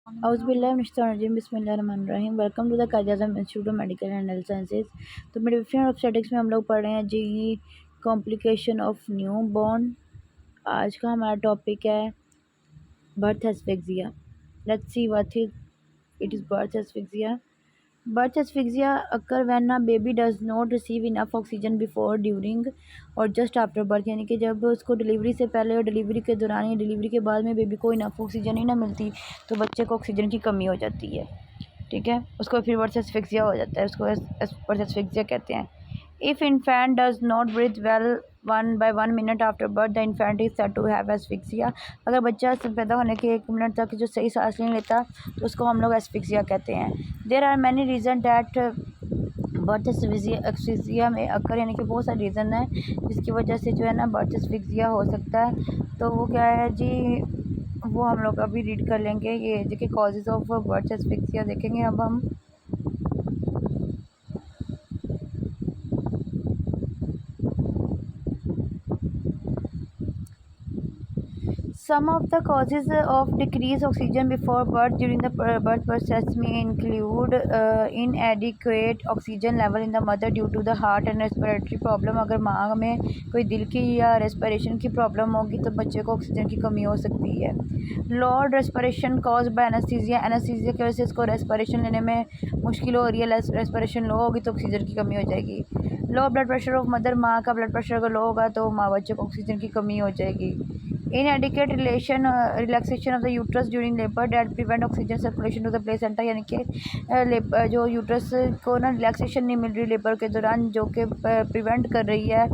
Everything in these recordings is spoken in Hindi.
Auzubillahiminash-shaitanir-rajim. बिस्मिल्लाहिर्रहमानिर्रहीम। Welcome to the Quaid-e-Azam institute of medical and health sciences. तो मेडिसिन ऑफ स्टैटिक्स में हम लोग पढ़ रहे हैं जी कॉम्प्लिकेशन ऑफ न्यू बॉर्न। आज का हमारा टॉपिक है birth asphyxia. Let's see what it is birth asphyxia. Birth asphyxia occur when a baby does not receive enough oxygen before, during और just after birth, यानी कि जब उसको डिलीवरी से पहले और डिलीवरी के दौरान या डिलीवरी के बाद में बेबी को इनफ ऑक्सीजन ही ना मिलती तो बच्चे को ऑक्सीजन की कमी हो जाती है। ठीक है, उसको फिर बर्थ एस्फिक्सिया हो जाता है, उसको बर्थ एस्फिक्सिया कहते हैं। If infant does not breathe well 1 minute after birth, the infant is said to have asphyxia। अगर बच्चा पैदा होने के 1 मिनट तक जो सही सांस नहीं लेता तो उसको हम लोग एस्फिक्सिया कहते हैं। There are many reasons that birth asphyxia में अक्कर, यानी कि बहुत सारे रीज़न है जिसकी वजह से जो है ना बर्थ एस्फिक्सिया हो सकता है। तो वो क्या है जी, वो हम लोग अभी रीड कर लेंगे। ये देखिए कॉजेज़ ऑफ बर्थ एस्फिक्सिया देखेंगे अब हम। Some of the causes of decreased oxygen before birth during the birth process may include inadequate oxygen level in the mother due to the heart and respiratory problem। अगर माँ में कोई दिल की या रेस्पिरेशन की प्रॉब्लम होगी तो बच्चे को ऑक्सीजन की कमी हो सकती है। Lower respiration cause by anaesthesia, anaesthesia की वजह से इसको रेस्पिरेशन लेने में मुश्किल हो रही है। रेस्पिरेशन लो होगी तो ऑक्सीजन की कमी हो जाएगी। Low blood pressure of mother, माँ का ब्लड प्रेशर अगर लो होगा तो माँ बच्चे को ऑक्सीजन की कमी हो जाएगी। inadequate relaxation of the uterus during labor that prevent oxygen circulation to the placenta, यानी कि जो यूट्रस को ना रिलैक्सेशन नहीं मिल रही लेबर के दौरान, जो कि प्रिवेंट कर रही है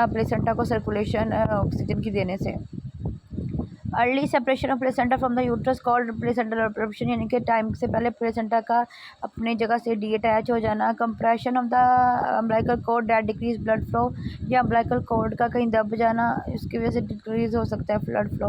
प्लेसेंटा को सर्कुलेशन ऑक्सीजन की देने से। Early separation of placenta from the uterus called placental abruption, यानी कि टाइम से पहले प्लेसेंटा का अपनी जगह से डीअटैच हो जाना। Compression of the umbilical cord that decrease blood flow, या अम्बिलिकल कॉर्ड का कहीं दब जाना, इसकी वजह से डिक्रीज हो सकता है blood flow.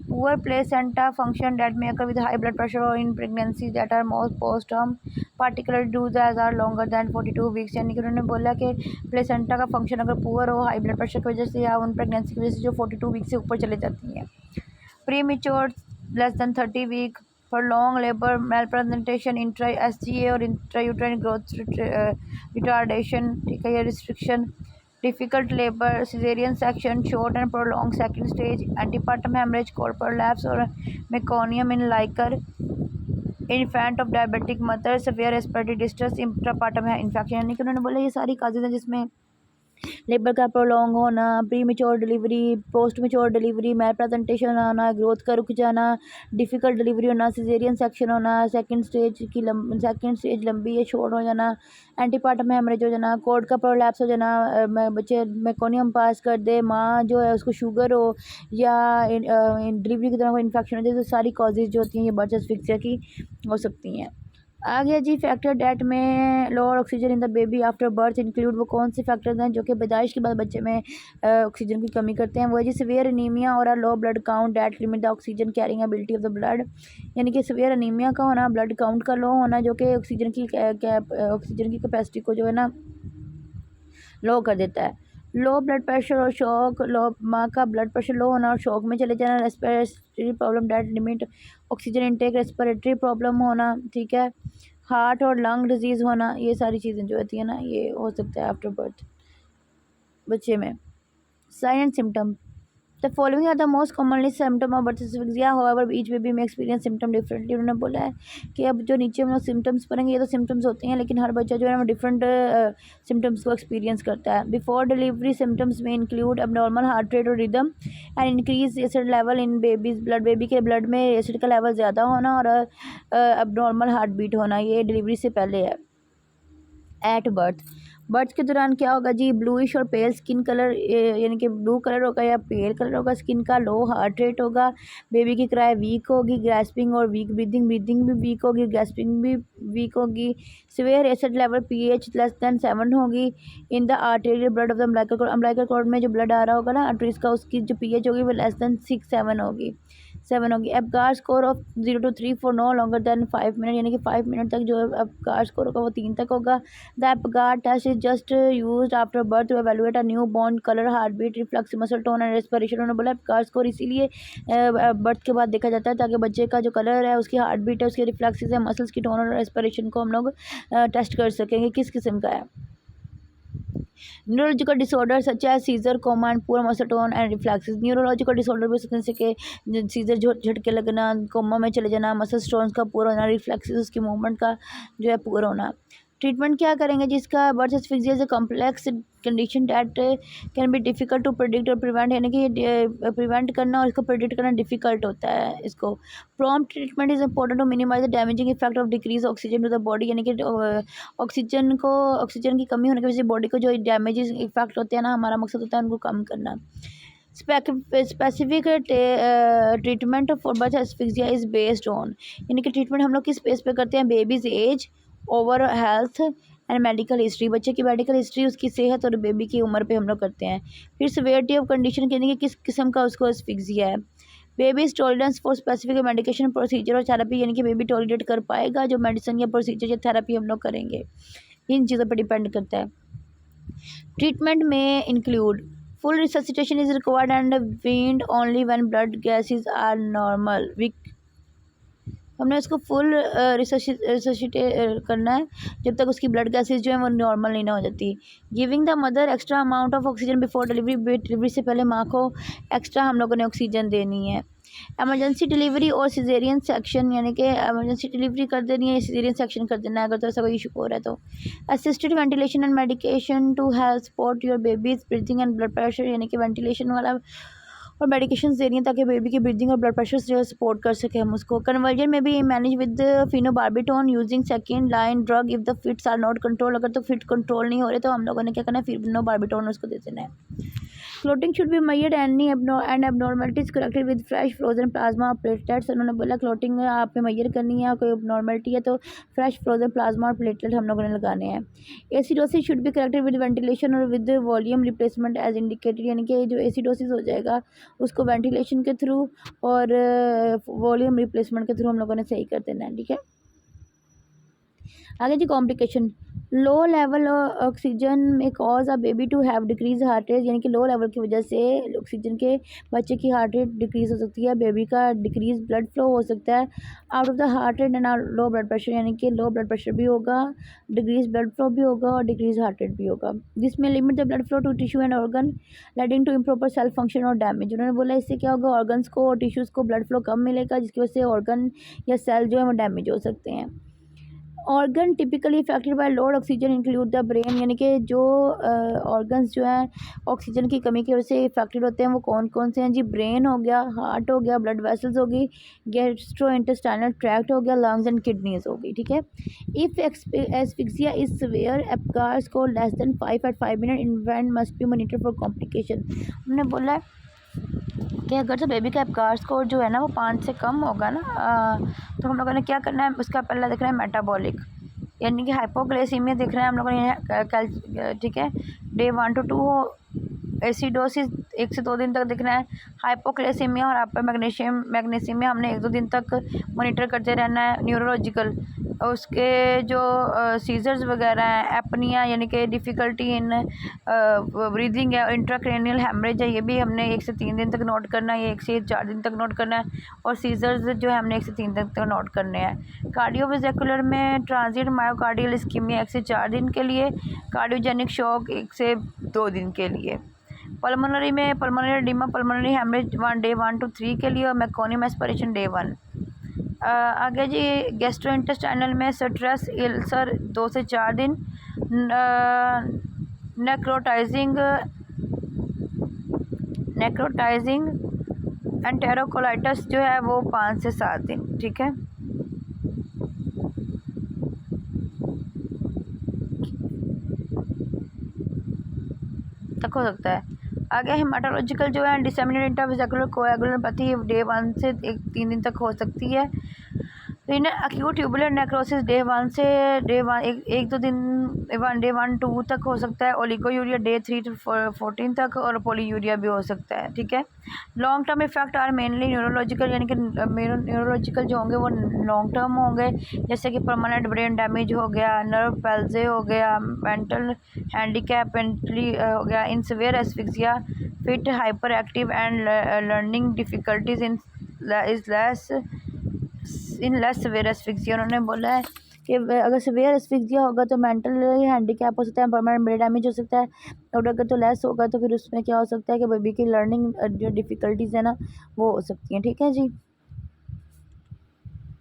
Poor placenta function that may occur with high blood pressure और in pregnancy that are most post term particular do that are longer than 42 weeks, यानी कि उन्होंने बोला कि प्लेसेंटा का फंक्शन अगर पुअर हो हाई ब्लड प्रेशर की वजह से या उन प्रेगनेंसी की वजह से जो 42 वीक से ऊपर चले जाती हैं। Premature less than 30 week, prolonged labor, malpresentation, intra-SGA और intrauterine growth retardation, ठीक है, ये restriction, difficult labor, cesarean section, short and prolonged second stage, antepartum hemorrhage, cord prolapse और meconium in liquor, infant of diabetic mother, severe respiratory distress, intrapartum infection, यानी कि उन्होंने बोला ये सारी काजेज हैं जिसमें लेबर का प्रोलॉन्ग होना, premature delivery, post mature delivery, malpresentation आना, ग्रोथ का रुक जाना, डिफ़िकल्ट डिलीवरी होना, सिजेरियन सेक्शन होना, सेकंड स्टेज लंबी या शॉर्ट हो जाना, एंटीपार्टम हेमरेज हो जाना, कोर्ड का प्रोलैप्स हो जाना, बच्चे मेकोनियम पास कर दे, माँ जो है उसको शुगर हो या डिलीवरी की तरह कोई इन्फेक्शन हो जाए, तो सारी कॉजेज़ जो होती हैं ये बर्थ एस्फिक्सिया की हो सकती हैं। आ गया जी फैक्टर डेट में lower oxygen in the baby after birth include, वो कौन से फैक्टर्स हैं जो कि पैदाइश के बाद बच्चे में ऑक्सीजन की कमी करते हैं। वो है जी सीवियर एनीमिया और low blood count that limit the oxygen carrying ability of the blood, यानी कि सीवियर एनीमिया का होना, ब्लड काउंट का लो होना, जो कि ऑक्सीजन की कैपेसिटी को जो है ना लो कर देता है। लो ब्लड प्रेशर और शॉक, लो माँ का ब्लड प्रेशर लो होना और शॉक में चले जाना, respiratory problem that limit oxygen intake, respiratory problem होना, ठीक है, हार्ट और लंग डिजीज़ होना, ये सारी चीज़ें जो होती है ना ये हो सकता है आफ्टर बर्थ बच्चे में। Sign and symptom, the following are the most commonly symptom of birth asphyxia, however each baby में एक्सपीरियंस सिम्टम डिफरेंटली। उन्होंने बोला है कि अब जो नीचे हम लोग सिम्टम्स पढ़ेंगे ये तो सिम्टम्स होते हैं, लेकिन हर बच्चा जो है ना डिफरेंट सिम्टम्स को एक्सपीरियंस करता है। बिफोर डिलीवरी सिम्टम्स में इंक्लूड अबनॉर्मल हार्ट रेट और rhythm and increase acid level in babies blood, baby के ब्लड में एसिड का लेवल ज़्यादा होना और अबनॉर्मल हार्ट बीट होना, ये डिलीवरी से पहले है। एट बर्थ के दौरान क्या होगा जी, ब्लूइश और पेल स्किन कलर, यानी कि ब्लू कलर होगा या पेल कलर होगा स्किन का, लो हार्ट रेट होगा, बेबी की क्राई वीक होगी, ग्रैस्पिंग और वीक ब्रीदिंग भी वीक होगी, ग्रैस्पिंग भी वीक होगी। Severe acid level pH less than 7 होगी in the arterial blood of the umbilical cord में जो ब्लड आ रहा होगा ना आर्टरीज का, उसकी जो पीएच होगी वो लेस दैन 6-7 होगी। 7 होगी। Apgar score of 0 to 3 for no longer than 5 minute, यानी कि 5 मिनट तक जो एपगार स्कोर होगा वो 3 तक होगा। The Apgar test is just use after birth to evaluate a newborn colour, heart beat, reflex, muscle tone and respiration. उन्होंने बोला एपगार स्कोर इसीलिए बर्थ के बाद देखा जाता है ताकि बच्चे का जो कलर है, उसकी हार्ट बीट है, उसके रिफ्लेक्सेस है, मसल्स की टोन और रेस्पिरेशन को हम लोग टेस्ट कर सकेंगे किस किस्म का है। Neurological disorder such as seizure, coma and poor muscle tone and reflexes. Neurological disorder भी सकते हैं जैसे कि सीजर झटके लगना, कोमा में चले जाना, मसल स्टोन्स का पूरा होना, रिफ्लेक्सेस उसकी मूवमेंट का जो है पूरा होना। ट्रीटमेंट क्या करेंगे जिसका birth asphyxia is a complex condition that can be difficult to predict और प्रिवेंट, यानी कि प्रिवेंट करना और इसको प्रिडिक्ट करना डिफ़िकल्ट होता है इसको। Prompt treatment is important to minimise the damaging effect of decrease oxygen to the body, यानी कि ऑक्सीजन की कमी होने की वजह से बॉडी को जो डैमेजेस इफेक्ट होते हैं ना, हमारा मकसद होता है उनको कम करना। Specific treatment for birth asphyxia is based on, यानी कि ट्रीटमेंट हम लोग किस बेस पे करते हैं, baby's age, over health and medical history, बच्चे की मेडिकल हिस्ट्री, उसकी सेहत और बेबी की उम्र पे हम लोग करते हैं। फिर सिवियरिटी ऑफ कंडीशन, यानी कि किस किस्म का उसको एस्फिक्सिया है। Babies tolerance for specific medication, procedure और थेरेपी, यानी कि बेबी टॉलरेट कर पाएगा जो मेडिसिन या प्रोसीजर या थेरेपी हम लोग करेंगे, इन चीज़ों पर डिपेंड करता है। ट्रीटमेंट में include full resuscitation is required and weaned only when blood gases are normal. हमने इसको फुल रिससिटेट करना है जब तक उसकी ब्लड गैसेज जो है वो नॉर्मल नहीं ना हो जाती। Giving the mother extra amount of oxygen before delivery से पहले माँ को एक्स्ट्रा हम लोगों ने ऑक्सीजन देनी है। एमरजेंसी डिलीवरी और सिजेरियन सेक्शन, यानी कि एमरजेंसी डिलीवरी कर देनी है, सिजेरियन सेक्शन कर देना है अगर तो ऐसा कोई इशू हो रहा है तो। Assisted ventilation and medication to help support your baby's breathing and blood pressure, यानी कि वेंटिलेशन वाला और मेडिकेशन दे रही हैं ताकि बेबी की ब्रीदिंग और ब्लड प्रेशर से सपोर्ट कर सके हम उसको। कन्वर्जन में भी manage with phenobarbitone using second line drug if the fits are not control, अगर तो फिट कंट्रोल नहीं हो रहे तो हम लोगों ने क्या करना है, फिनोबार्बिटोन उसको दे देना है। Clotting should be measured any and abnormalities corrected with fresh frozen plasma platelets. उन्होंने बोला क्लोटिंग आपने मेजर करनी है, कोई एबनॉर्मलिटी है तो फ्रेश फ्रोजन प्लाज्मा और प्लेटलेट हम लोगों ने लगाने हैं। Acidosis should be corrected with ventilation और with volume replacement as indicated, यानी कि जो एसिडोसिस हो जाएगा उसको वेंटिलेशन के थ्रू और वॉल्यूम रिप्लेसमेंट के थ्रू हम लोगों ने सही कर देना है, ठीक है। आगे जी कॉम्प्लिकेशन, लो लेवल ऑक्सीजन में cause a baby to have decrease heart rate, यानी कि लो लेवल की वजह से ऑक्सीजन के बच्चे की हार्ट रेट डिक्रीज हो सकती है, बेबी का डिक्रीज ब्लड फ्लो हो सकता है, out of the heart rate and low blood pressure, यानी कि लो ब्लड प्रेशर भी होगा, डिक्रीज ब्लड फ्लो भी होगा और डिक्रीज हार्ट रेट भी होगा। दिस में limit the blood flow to tissue and organ leading to improper self function और डैमेज। उन्होंने बोला इससे क्या होगा, ऑर्गन्स को और टिश्यूज़ को ब्लड फ्लो कम मिलेगा जिसकी वजह से ऑर्गन या सेल जो है वो डैमेज हो सकते हैं। Organ typically affected by load oxygen include the brain, यानी कि जो ऑर्गन्स जो हैं ऑक्सीजन की कमी की वजह से इफेक्टेड होते हैं वो कौन कौन से हैं जी, ब्रेन हो गया, हार्ट हो गया, ब्लड वेसल्स होगी, गैस्ट्रोइंटेस्टाइनल ट्रैक्ट हो गया, लंग्स एंड किडनीज होगी, ठीक है। If asphyxia is severe Apgar score less than 5 at 5 minutes, invent must be monitor for complication. हमने बोला है कि अगर तो बेबी का एपगार स्कोर जो है ना वो 5 से कम होगा ना तो हम लोगों ने क्या करना है, उसका पहला देखना है मेटाबॉलिक, यानी कि हाइपोग्लाइसीमिया देख रहे हैं हम लोगों ने, ठीक है। डे 1 to 2 हो, एसिडोसिस 1 से 2 दिन तक दिखना है, हाइपोक्लेसीमिया और हाइपर मैग्नीशियमिया हमने 1-2 दिन तक मॉनिटर करते रहना है। न्यूरोलॉजिकल उसके जो सीजर्स वगैरह हैं, एपनिया यानी कि डिफ़िकल्टी इन ब्रीदिंग है, इंट्राक्रेनियल हेमरेज है, ये भी हमने 1 से 3 दिन तक नोट करना है, ये 1 से 4 दिन तक नोट करना है, और सीजर्स जो है हमने 1 से 3 दिन तक नोट करने हैं। कार्डियोवेस्कुलर में ट्रांजिट मायोकार्डियल इस्कीमिया 1 से 4 दिन के लिए, कार्डियोजेनिक शॉक 1 से 2 दिन के लिए। पल्मोनरी में pulmonary oedema pulmonary haemorrhage day 1 to 3 के लिए, और मैकोनियम एस्पिरेशन डे 1। आगे जी गैस्ट्रोइंटेस्टाइनल में स्ट्रेस अल्सर 2 से 4 दिन, नेक्रोटाइजिंग एंटेरोकोलाइटिस जो है वो 5 से 7 दिन, ठीक है। तक हो सकता है। आगे हेमाटोलॉजिकल जो है डिसेमिनेटेड इंट्रावेसिकुलर कोएगुलेनोपैथी डे 1 से 3 दिन तक हो सकती है। तो इन अक्यूट ट्यूबुलर नेक्रोसिस डे 1 से डे 1 एक दो दिन डे 1 2 तक हो सकता है, ओलिगोयूरिया डे 3 to 14 तक, और पोलीयूरिया भी हो सकता है। ठीक है। Long term effect are mainly neurological, यानी कि न्यूरोलॉजिकल जो होंगे वो लॉन्ग टर्म होंगे, जैसे कि परमानेंट ब्रेन डैमेज हो गया, नर्व पैल्जे हो गया, मेंटल हैंडीकैप मेंटली हो गया, in severe asphyxia, fit hyper active and learning difficulties in less severe asphyxia. उन्होंने बोला है कि अगर सीवियर एस्फिक्सिया होगा तो मेंटल हैंडीकैप हो सकता है, परमानेंट ब्रेन डैमेज हो सकता है, और अगर तो लेस होगा तो फिर उसमें क्या हो सकता है कि बेबी की लर्निंग जो डिफ़िकल्टीज़ है ना वो हो सकती हैं। ठीक है जी।